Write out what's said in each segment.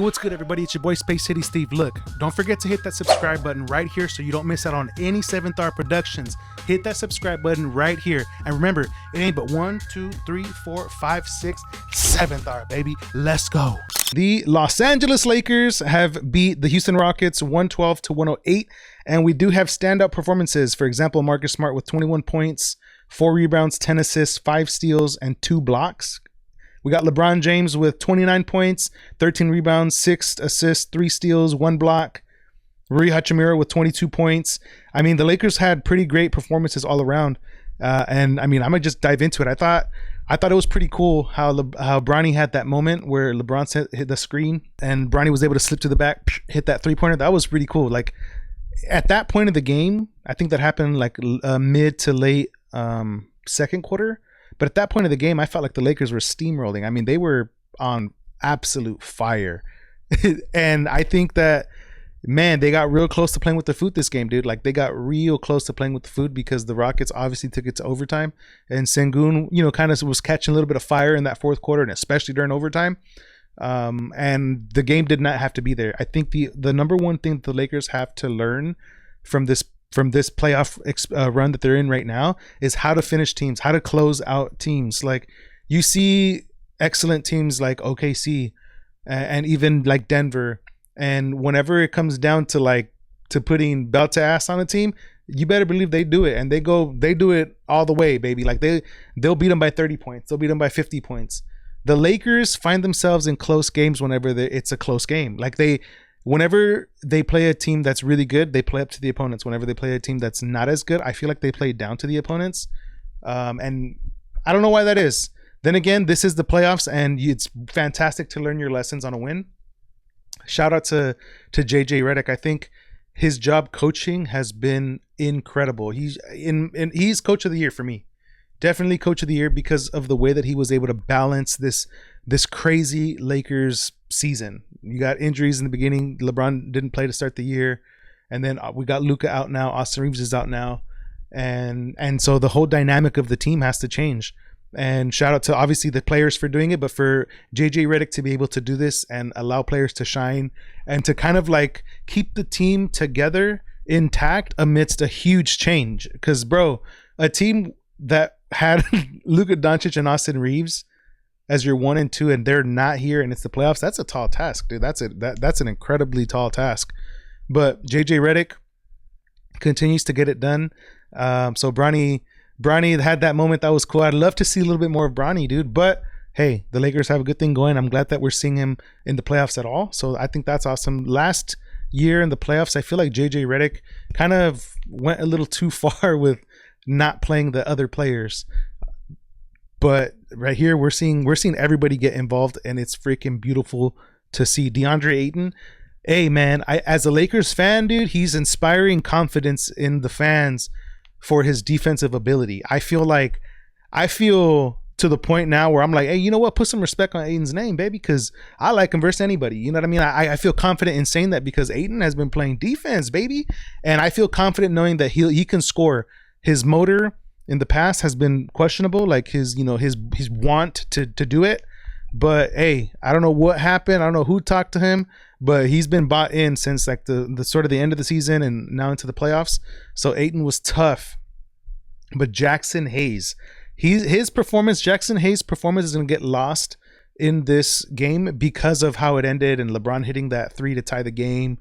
What's good, everybody? It's your boy spacecitysteve. Look, don't forget to hit that subscribe button right here so you don't miss out on any 7th Hour productions. Hit that subscribe button right here. And remember, it ain't but 1, 2, 3, 4, 5, 6, 7th Hour, baby. Let's go. The Los Angeles Lakers have beat the Houston Rockets 112 to 108. And we do have standout performances. For example, Marcus Smart with 21 points, 4 rebounds, 10 assists, 5 steals, and 2 blocks. We got LeBron James with 29 points, 13 rebounds, 6 assists, 3 steals, 1 block. Rui Hachimura with 22 points. I mean, the Lakers had pretty great performances all around. And I mean, I'm gonna just dive into it. I thought it was pretty cool how Bronny had that moment where LeBron hit the screen and Bronny was able to slip to the back, hit that 3-pointer. That was pretty cool. Like at that point of the game, I think that happened like mid to late second quarter. But at that point of the game, I felt like the Lakers were steamrolling. I mean, they were on absolute fire. And I think that, man, they got real close to playing with the food this game, dude. Like, they got real close to playing with the food because the Rockets obviously took it to overtime. And Sengun, kind of was catching a little bit of fire in that fourth quarter, and especially during overtime. And the game did not have to be there. I think the number one thing that the Lakers have to learn from this playoff run that they're in right now is how to finish teams, how to close out teams. Like, you see excellent teams like OKC and even like Denver, and whenever it comes down to putting belt to ass on a team, you better believe they do it, and they do it all the way, baby. Like they'll beat them by 30 points, they'll beat them by 50 points. The Lakers find themselves in close games whenever it's a close game. Like whenever they play a team that's really good, they play up to the opponents. Whenever they play a team that's not as good, I feel like they play down to the opponents. And I don't know why that is. Then again, this is the playoffs, and it's fantastic to learn your lessons on a win. Shout out to JJ Redick. I think his job coaching has been incredible. He's coach of the year for me. Definitely coach of the year because of the way that he was able to balance this crazy Lakers season. You got injuries in the beginning. LeBron didn't play to start the year, and then we got Luka out now. Austin Reeves is out now, and so the whole dynamic of the team has to change. And shout out to obviously the players for doing it, but for JJ Redick to be able to do this and allow players to shine and to kind of like keep the team together intact amidst a huge change. Because bro, a team that had Luka Doncic and Austin Reeves as your 1 and 2, and they're not here, and it's the playoffs. That's a tall task, dude. That's an incredibly tall task. But JJ Redick continues to get it done. So Bronny had that moment that was cool. I'd love to see a little bit more of Bronny, dude. But hey, the Lakers have a good thing going. I'm glad that we're seeing him in the playoffs at all. So I think that's awesome. Last year in the playoffs, I feel like JJ Redick kind of went a little too far with not playing the other players. But right here, we're seeing everybody get involved, and it's freaking beautiful to see. DeAndre Ayton, hey man, as a Lakers fan, dude, he's inspiring confidence in the fans for his defensive ability. I feel to the point now where I'm like, hey, you know what? Put some respect on Ayton's name, baby, because I like him versus anybody. You know what I mean? I feel confident in saying that because Ayton has been playing defense, baby, and I feel confident knowing that he can score. His motor in the past has been questionable, like his want to do it. But hey, I don't know what happened. I don't know who talked to him, but he's been bought in since like the sort of the end of the season and now into the playoffs. So Ayton was tough. But Jackson Hayes, Jackson Hayes' performance is going to get lost in this game because of how it ended and LeBron hitting that 3 to tie the game.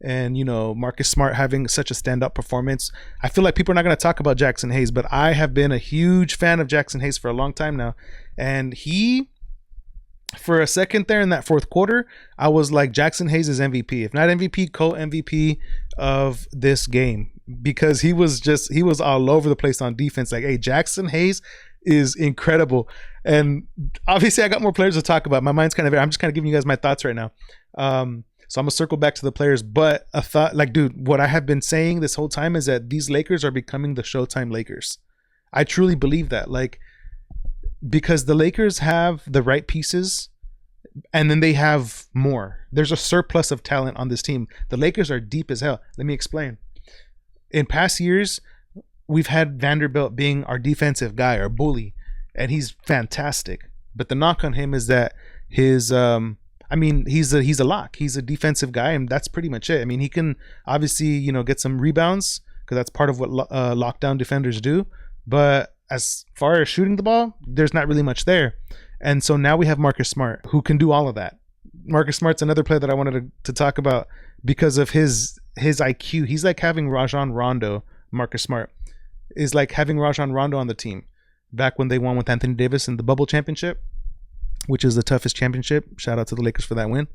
And, Marcus Smart having such a standout performance. I feel like people are not going to talk about Jackson Hayes, but I have been a huge fan of Jackson Hayes for a long time now. And for a second there in that fourth quarter, I was like, Jackson Hayes is MVP. If not MVP, co-MVP of this game. Because he was all over the place on defense. Like, hey, Jackson Hayes is incredible. And obviously I got more players to talk about. My mind's kind of, I'm just kind of giving you guys my thoughts right now. So I'm gonna circle back to the players, but a thought, like, dude, what I have been saying this whole time is that these Lakers are becoming the Showtime Lakers. I truly believe that, like, because the Lakers have the right pieces, and then they have more. There's a surplus of talent on this team. The Lakers are deep as hell. Let me explain. In past years, we've had Vanderbilt being our defensive guy, our bully, and he's fantastic. But the knock on him is that his I mean, he's a lock. He's a defensive guy, and that's pretty much it. I mean, he can obviously, you know, get some rebounds because that's part of what lockdown defenders do. But as far as shooting the ball, there's not really much there. And so now we have Marcus Smart, who can do all of that. Marcus Smart's another player that I wanted to talk about because of his IQ. He's like having Rajon Rondo. Marcus Smart is like having Rajon Rondo on the team back when they won with Anthony Davis in the bubble championship, which is the toughest championship. Shout out to the Lakers for that win.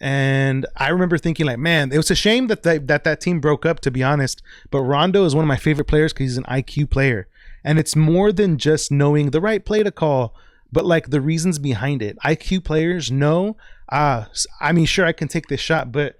And I remember thinking like, man, it was a shame that that team broke up, to be honest. But Rondo is one of my favorite players because he's an IQ player. And it's more than just knowing the right play to call, but like the reasons behind it. IQ players know, I mean, sure, I can take this shot, but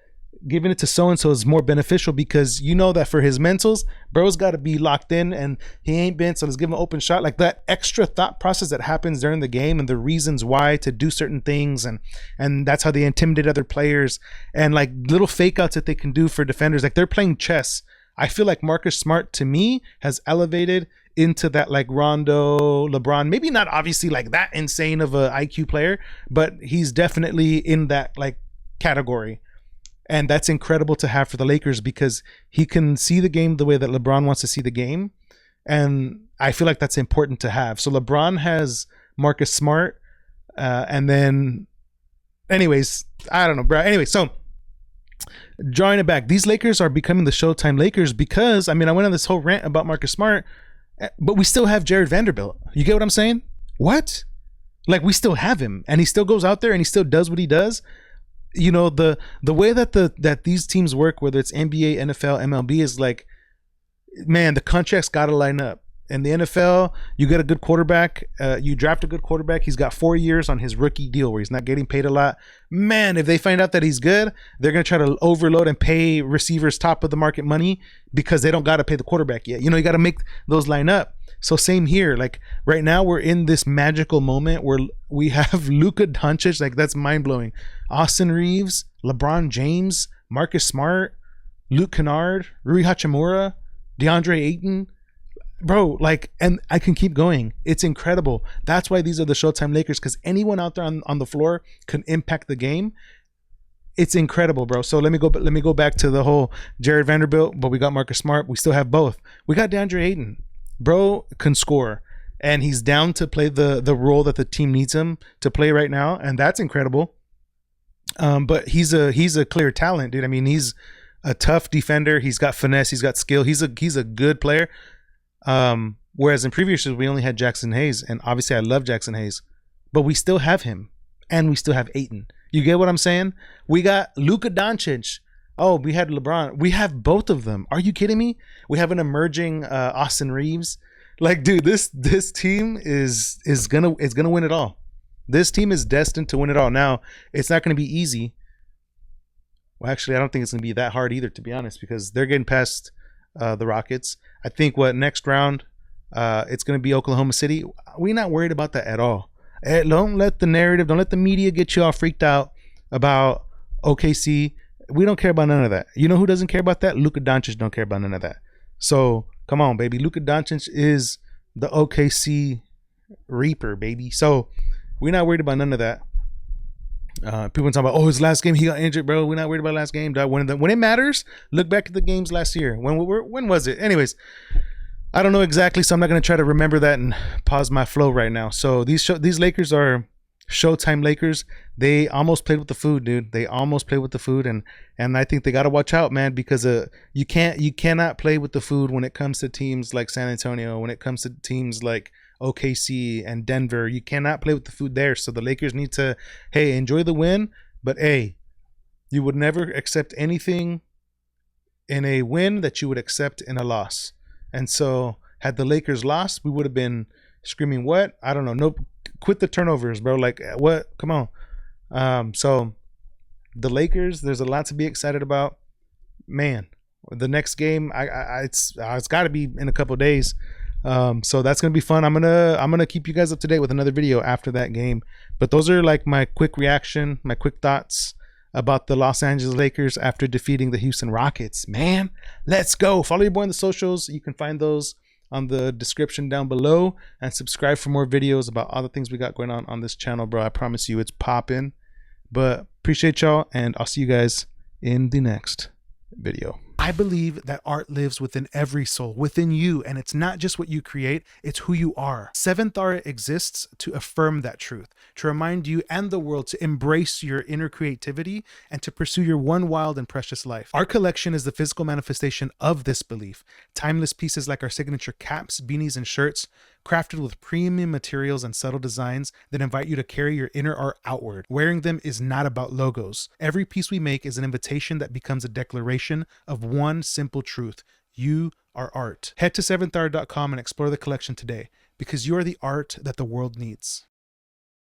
giving it to so-and-so is more beneficial because you know that for his mentals, bro's got to be locked in and he ain't been, so let's give him an open shot. Like that extra thought process that happens during the game and the reasons why to do certain things, and that's how they intimidate other players, and like little fake outs that they can do for defenders. Like they're playing chess. I feel like Marcus Smart, to me, has elevated into that like Rondo, LeBron, maybe not obviously like that insane of a IQ player, but he's definitely in that like category. And that's incredible to have for the Lakers because he can see the game the way that LeBron wants to see the game. And I feel like that's important to have. So LeBron has Marcus Smart. And then, anyways, I don't know, bro. Anyway, so drawing it back, these Lakers are becoming the Showtime Lakers because, I mean, I went on this whole rant about Marcus Smart, but we still have Jared Vanderbilt. You get what I'm saying? What? Like, we still have him. And he still goes out there and he still does what he does. You know, the way that these teams work, whether it's NBA, NFL, MLB, is like, man, the contracts got to line up. In the NFL, you get a good quarterback, you draft a good quarterback. He's got 4 years on his rookie deal where he's not getting paid a lot. Man, if they find out that he's good, they're going to try to overload and pay receivers top of the market money because they don't got to pay the quarterback yet. You know, you got to make those line up. So same here. Like right now we're in this magical moment where we have Luka Doncic, like that's mind blowing. Austin Reeves, LeBron James, Marcus Smart, Luke Kennard, Rui Hachimura, DeAndre Ayton. Bro, like, and I can keep going. It's incredible. That's why these are the Showtime Lakers, because anyone out there on the floor can impact the game. It's incredible, bro. So let me go back to the whole Jared Vanderbilt, but we got Marcus Smart. We still have both. We got DeAndre Ayton. Bro can score, and he's down to play the role that the team needs him to play right now, and that's incredible. But he's a clear talent, dude. I mean, he's a tough defender. He's got finesse. He's got skill. He's a good player. Whereas in previous years we only had Jackson Hayes, and obviously I love Jackson Hayes, but we still have him, and we still have Ayton. You get what I'm saying? We got Luka Doncic. Oh, we had LeBron. We have both of them. Are you kidding me? We have an emerging Austin Reeves. Like, dude, this team is gonna win it all. This team is destined to win it all. Now, it's not gonna be easy. Well, actually, I don't think it's gonna be that hard either, to be honest, because they're getting past the Rockets. I think next round, it's going to be Oklahoma City. We're not worried about that at all. Don't let the narrative, don't let the media get you all freaked out about OKC. We don't care about none of that. You know who doesn't care about that? Luka Doncic don't care about none of that. So come on, baby. Luka Doncic is the OKC Reaper, baby. So we're not worried about none of that. People talking about, oh, his last game he got injured, bro. We're not worried about last game. When it matters, look back at the games last year. When was it? Anyways, I don't know exactly, so I'm not going to try to remember that and pause my flow right now. So these Lakers are Showtime Lakers. They almost played with the food, dude. They almost played with the food, and I think they got to watch out, man, because you cannot play with the food when it comes to teams like San Antonio, when it comes to teams like OKC and Denver. You cannot play with the food there. So the Lakers need to, hey, enjoy the win, but hey, you would never accept anything in a win that you would accept in a loss. And so had the Lakers lost, we would have been screaming, what? I don't know. Nope. Quit the turnovers, bro. Like, what? Come on. So the Lakers, there's a lot to be excited about. Man, the next game, it's got to be in a couple of days. So that's gonna be fun. I'm gonna keep you guys up to date with another video after that game. But those are like my quick reaction, my quick thoughts about the Los Angeles Lakers after defeating the Houston Rockets. Man, let's go. Follow your boy on the socials. You can find those on the description down below, and subscribe for more videos about all the things we got going on this channel, bro. I promise you, it's popping. But appreciate y'all, and I'll see you guys in the next video. I believe that art lives within every soul, within you, and it's not just what you create, it's who you are. SEVENTHAURA exists to affirm that truth, to remind you and the world to embrace your inner creativity and to pursue your one wild and precious life. Our collection is the physical manifestation of this belief. Timeless pieces like our signature caps, beanies, and shirts, crafted with premium materials and subtle designs that invite you to carry your inner art outward. Wearing them is not about logos. Every piece we make is an invitation that becomes a declaration of one simple truth: you are art. Head to SEVENTHAURA.com and explore the collection today, because you are the art that the world needs.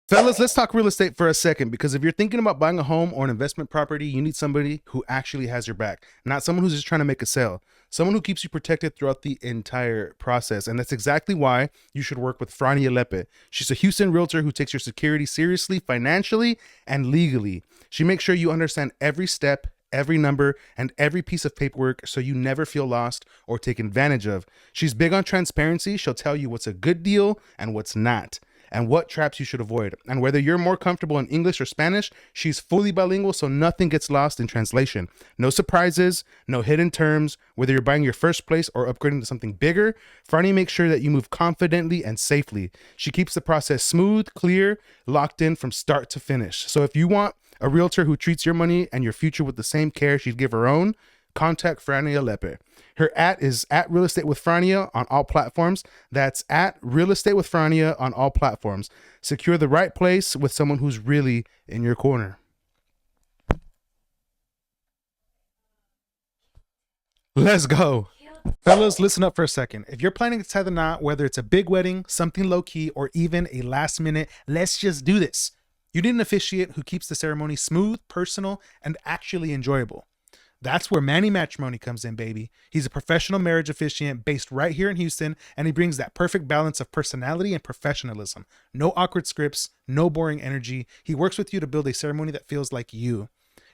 Fellas, let's talk real estate for a second, because if you're thinking about buying a home or an investment property, you need somebody who actually has your back, not someone who's just trying to make a sale, someone who keeps you protected throughout the entire process. And that's exactly why you should work with Frania Lepe. She's a Houston realtor who takes your security seriously, financially, and legally. She makes sure you understand every step, every number, and every piece of paperwork so you never feel lost or taken advantage of. She's big on transparency. She'll tell you what's a good deal and what's not, and what traps you should avoid. And whether you're more comfortable in English or Spanish, she's fully bilingual, so nothing gets lost in translation. No surprises, no hidden terms. Whether you're buying your first place or upgrading to something bigger, Franny makes sure that you move confidently and safely. She keeps the process smooth, clear, locked in from start to finish. So if you want a realtor who treats your money and your future with the same care she'd give her own, contact Frania Lepe. Her is at Real Estate with Frania on all platforms. That's at Real Estate with Frania on all platforms. Secure the right place with someone who's really in your corner. Let's go. Fellas, listen up for a second. If you're planning to tie the knot, whether it's a big wedding, something low-key, or even a last minute, let's just do this, you need an officiant who keeps the ceremony smooth, personal, and actually enjoyable. That's where Manny Matrimony comes in, baby. He's a professional marriage officiant based right here in Houston, and he brings that perfect balance of personality and professionalism. No awkward scripts, no boring energy. He works with you to build a ceremony that feels like you.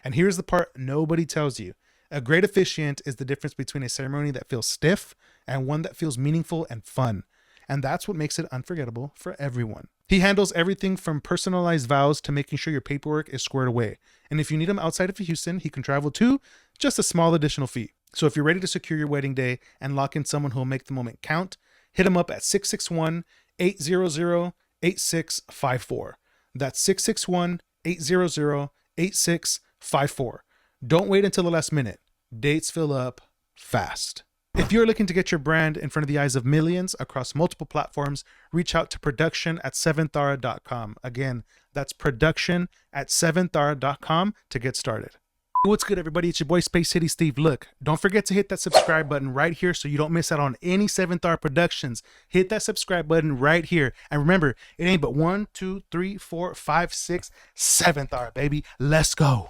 And here's the part nobody tells you. A great officiant is the difference between a ceremony that feels stiff and one that feels meaningful and fun. And that's what makes it unforgettable for everyone. He handles everything from personalized vows to making sure your paperwork is squared away. And if you need him outside of Houston, he can travel too, just a small additional fee. So if you're ready to secure your wedding day and lock in someone who will make the moment count, hit him up at 661-800-8654. That's 661-800-8654. Don't wait until the last minute. Dates fill up fast. If you're looking to get your brand in front of the eyes of millions across multiple platforms, reach out to production@SEVENTHAURA.com. Again, that's production@SEVENTHAURA.com to get started. What's good, everybody? It's your boy spacecitysteve. Look, don't forget to hit that subscribe button right here so you don't miss out on any 7thAura productions. Hit that subscribe button right here. And remember, it ain't but 1, 2, 3, 4, 5, 6, 7thAura, baby. Let's go.